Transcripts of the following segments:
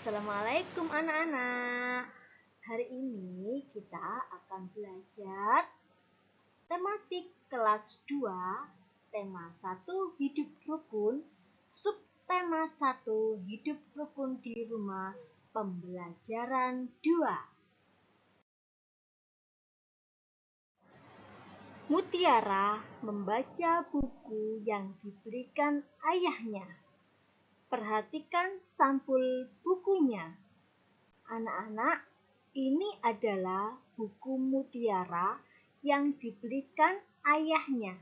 Assalamualaikum anak-anak. Hari ini kita akan belajar tematik kelas 2, tema 1 hidup rukun, subtema 1 hidup rukun di rumah, pembelajaran 2. Mutiara membaca buku yang diberikan ayahnya. Perhatikan sampul bukunya. Anak-anak, ini adalah buku Mutiara yang diberikan ayahnya.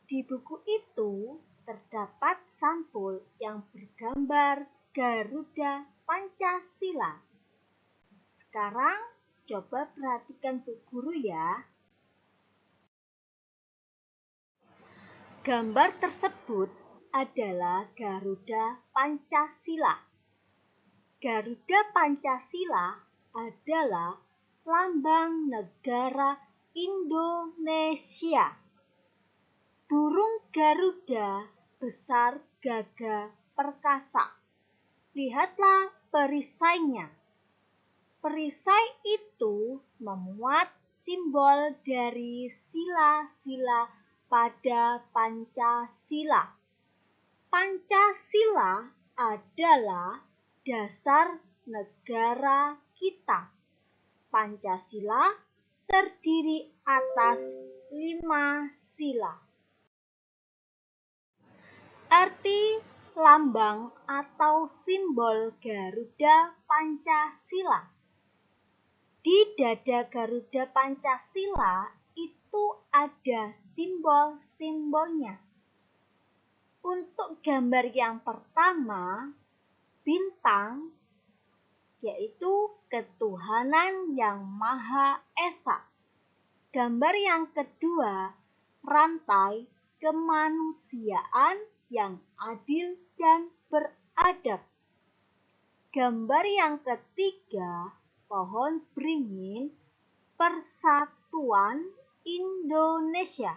Di buku itu terdapat sampul yang bergambar Garuda Pancasila. Sekarang coba perhatikan Bu Guru ya. Gambar tersebut adalah Garuda Pancasila. Garuda Pancasila adalah lambang negara Indonesia. Burung Garuda besar gagah perkasa. Lihatlah perisainya. Perisai itu memuat simbol dari sila-sila pada Pancasila. Pancasila adalah dasar negara kita. Pancasila terdiri atas 5 sila. Arti lambang atau simbol Garuda Pancasila. Di dada Garuda Pancasila itu ada simbol-simbolnya. Untuk gambar yang pertama, bintang, yaitu ketuhanan yang Maha Esa. Gambar yang kedua, rantai kemanusiaan yang adil dan beradab. Gambar yang ketiga, pohon beringin, persatuan Indonesia.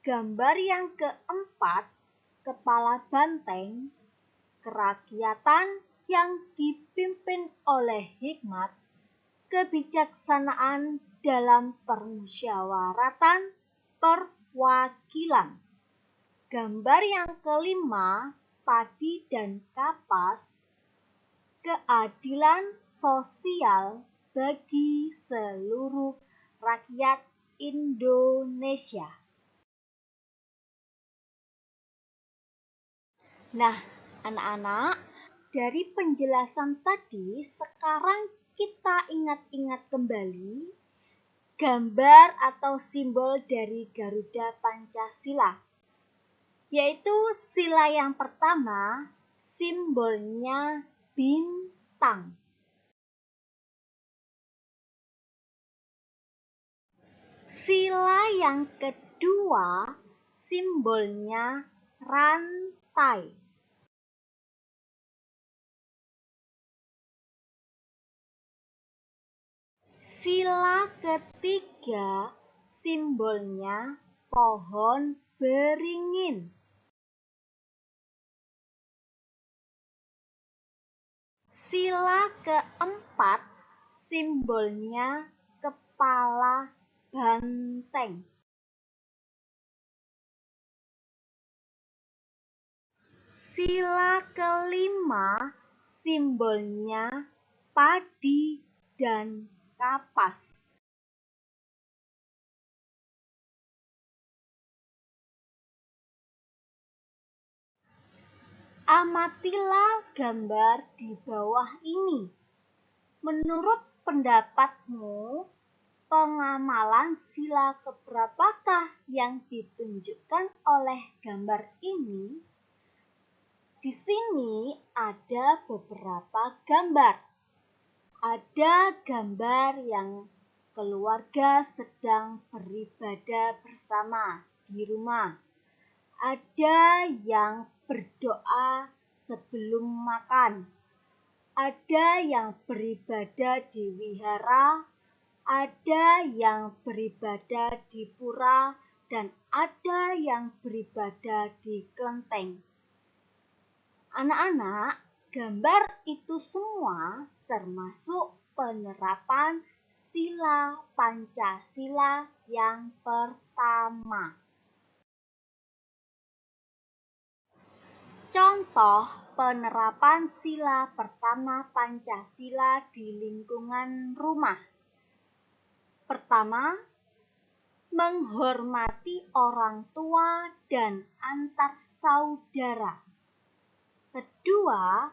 Gambar yang keempat, kepala banteng, kerakyatan yang dipimpin oleh hikmat, kebijaksanaan dalam permusyawaratan perwakilan. Gambar yang kelima, padi dan kapas, keadilan sosial bagi seluruh rakyat Indonesia. Nah, anak-anak, dari penjelasan tadi, sekarang kita ingat-ingat kembali gambar atau simbol dari Garuda Pancasila, yaitu sila yang pertama, simbolnya bintang. Sila yang kedua, simbolnya rantai. Sila ketiga, simbolnya pohon beringin. Sila keempat, simbolnya kepala banteng. Sila kelima, simbolnya padi dan kapas. Amatilah gambar di bawah ini. Menurut pendapatmu, pengamalan sila keberapakah yang ditunjukkan oleh gambar ini? Di sini ada beberapa gambar. Ada gambar yang keluarga sedang beribadah bersama di rumah. Ada yang berdoa sebelum makan. Ada yang beribadah di wihara. Ada yang beribadah di pura. Dan ada yang beribadah di kelenteng. Anak-anak, Gambar itu semua termasuk penerapan sila Pancasila yang pertama. Contoh penerapan sila pertama Pancasila di lingkungan rumah. Pertama, menghormati orang tua dan antar saudara. Kedua,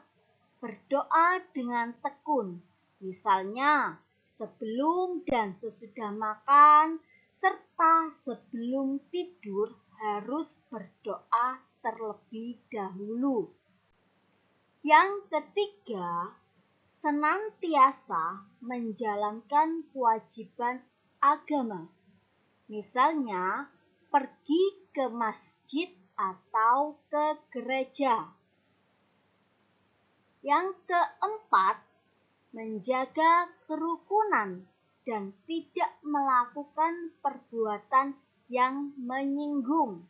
berdoa dengan tekun, misalnya sebelum dan sesudah makan, serta sebelum tidur harus berdoa terlebih dahulu. Yang ketiga, senantiasa menjalankan kewajiban agama, misalnya pergi ke masjid atau ke gereja. Yang keempat, menjaga kerukunan dan tidak melakukan perbuatan yang menyinggung.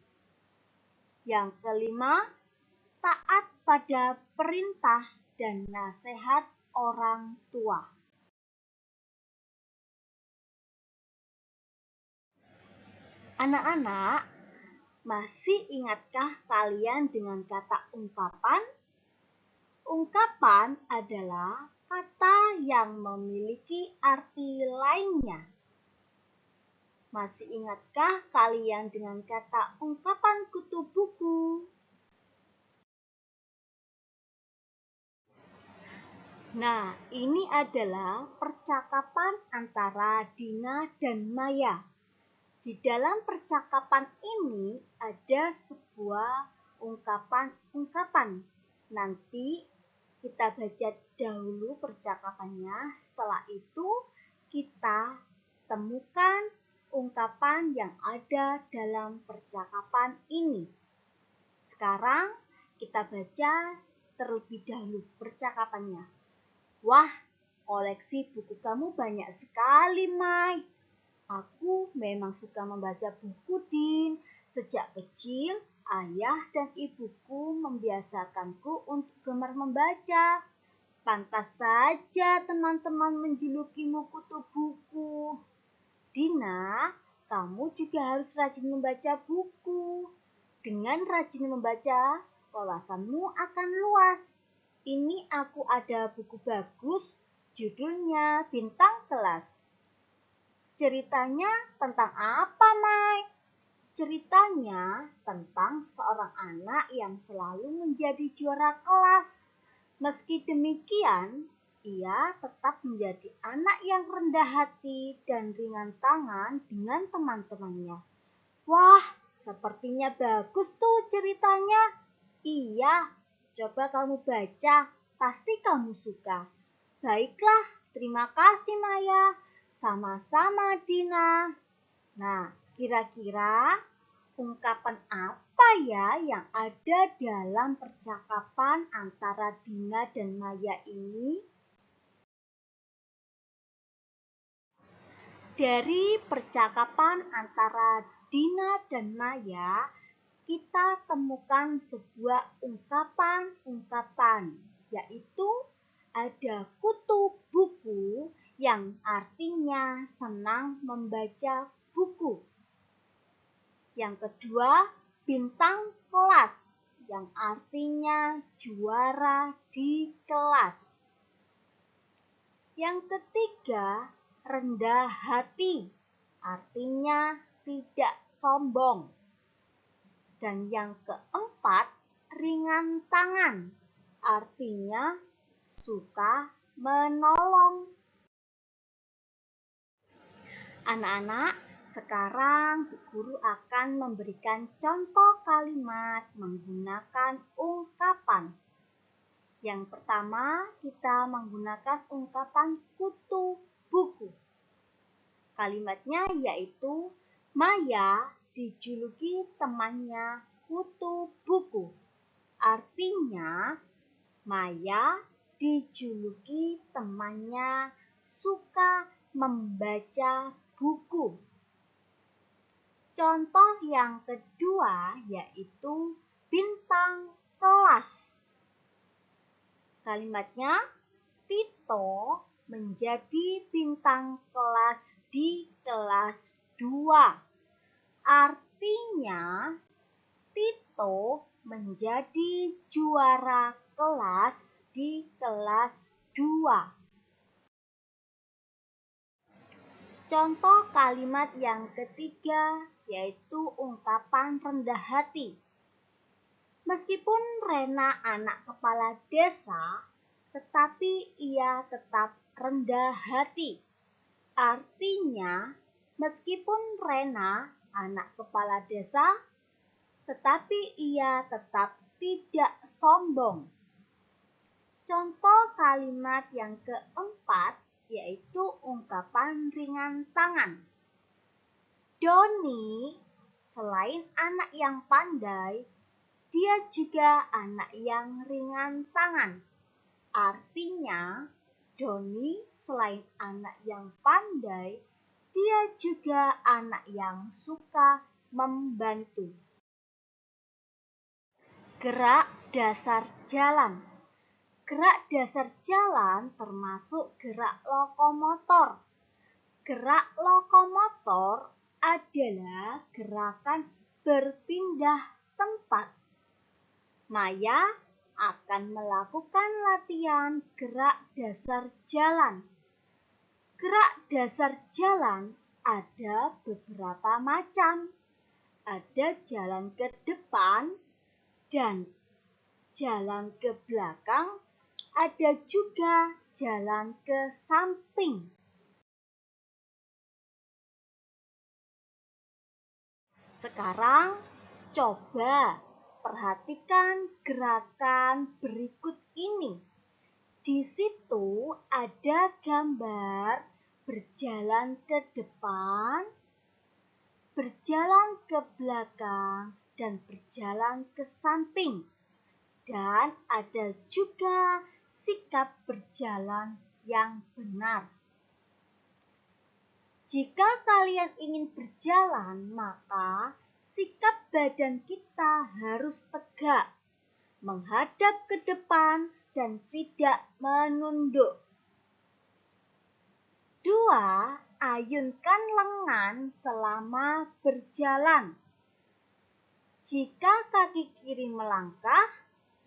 Yang kelima, taat pada perintah dan nasihat orang tua. Anak-anak, masih ingatkah kalian dengan kata ungkapan? Ungkapan adalah kata yang memiliki arti lainnya. Masih ingatkah kalian dengan kata ungkapan kutu buku? Nah, ini adalah percakapan antara Dina dan Maya. Di dalam percakapan ini ada sebuah ungkapan-ungkapan. Nanti kita baca dahulu percakapannya, setelah itu kita temukan ungkapan yang ada dalam percakapan ini. Sekarang kita baca terlebih dahulu percakapannya. Wah, koleksi buku kamu banyak sekali, Mai. Aku memang suka membaca buku, Din. Sejak kecil, ayah dan ibuku membiasakanku untuk gemar membaca. Pantas saja teman-teman menjulukimu kutu buku. Dina, kamu juga harus rajin membaca buku. Dengan rajin membaca, wawasanmu akan luas. Ini aku ada buku bagus, judulnya Bintang Kelas. Ceritanya tentang apa, Mai? Ceritanya tentang seorang anak yang selalu menjadi juara kelas. Meski demikian, ia tetap menjadi anak yang rendah hati dan ringan tangan dengan teman-temannya. Wah, sepertinya bagus tuh ceritanya. Iya, coba kamu baca, pasti kamu suka. Baiklah, terima kasih Maya. Sama-sama Dina. Nah, kira-kira ungkapan apa ya yang ada dalam percakapan antara Dina dan Maya ini? Dari percakapan antara Dina dan Maya, kita temukan sebuah ungkapan-ungkapan, yaitu ada kutu buku yang artinya senang membaca buku. Yang kedua, bintang kelas yang artinya juara di kelas. Yang ketiga, rendah hati artinya tidak sombong. Dan yang keempat, ringan tangan artinya suka menolong. Anak-anak, sekarang Bu Guru akan memberikan contoh kalimat menggunakan ungkapan. Yang pertama, kita menggunakan ungkapan kutu buku. Kalimatnya yaitu Maya dijuluki temannya kutu buku. Artinya, Maya dijuluki temannya suka membaca buku. Contoh yang kedua yaitu bintang kelas. Kalimatnya, Tito menjadi bintang kelas di kelas 2. Artinya, Tito menjadi juara kelas di kelas 2. Contoh kalimat yang ketiga yaitu ungkapan rendah hati. Meskipun Rena anak kepala desa, tetapi ia tetap rendah hati. Artinya, meskipun Rena anak kepala desa, tetapi ia tetap tidak sombong. Contoh kalimat yang keempat yaitu ungkapan ringan tangan. Doni selain anak yang pandai, dia juga anak yang ringan tangan. Artinya, Doni selain anak yang pandai, dia juga anak yang suka membantu. Gerak dasar jalan. Gerak dasar jalan termasuk gerak lokomotor. Gerak lokomotor adalah gerakan berpindah tempat. Maya akan melakukan latihan gerak dasar jalan. Gerak dasar jalan ada beberapa macam. Ada jalan ke depan dan jalan ke belakang. Ada juga jalan ke samping. Sekarang coba perhatikan gerakan berikut ini. Di situ ada gambar berjalan ke depan, berjalan ke belakang, dan berjalan ke samping. Dan ada juga sikap berjalan yang benar. Jika kalian ingin berjalan, maka sikap badan kita harus tegak, menghadap ke depan dan tidak menunduk. 2. Ayunkan lengan selama berjalan. Jika kaki kiri melangkah,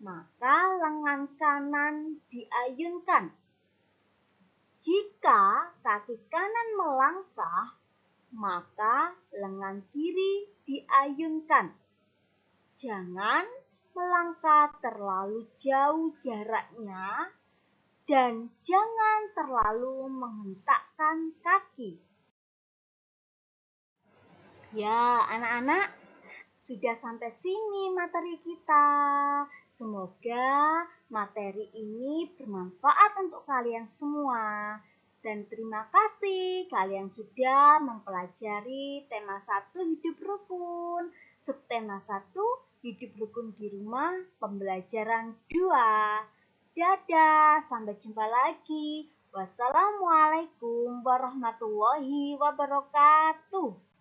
maka lengan kanan diayunkan. Jika kaki kanan melangkah, maka lengan kiri diayunkan. Jangan melangkah terlalu jauh jaraknya dan jangan terlalu menghentakkan kaki. Ya, anak-anak, sudah sampai sini materi kita. Semoga materi ini bermanfaat untuk kalian semua. Dan terima kasih kalian sudah mempelajari tema 1 hidup rukun. Subtema 1 hidup rukun di rumah, pembelajaran 2. Dadah, sampai jumpa lagi. Wassalamualaikum warahmatullahi wabarakatuh.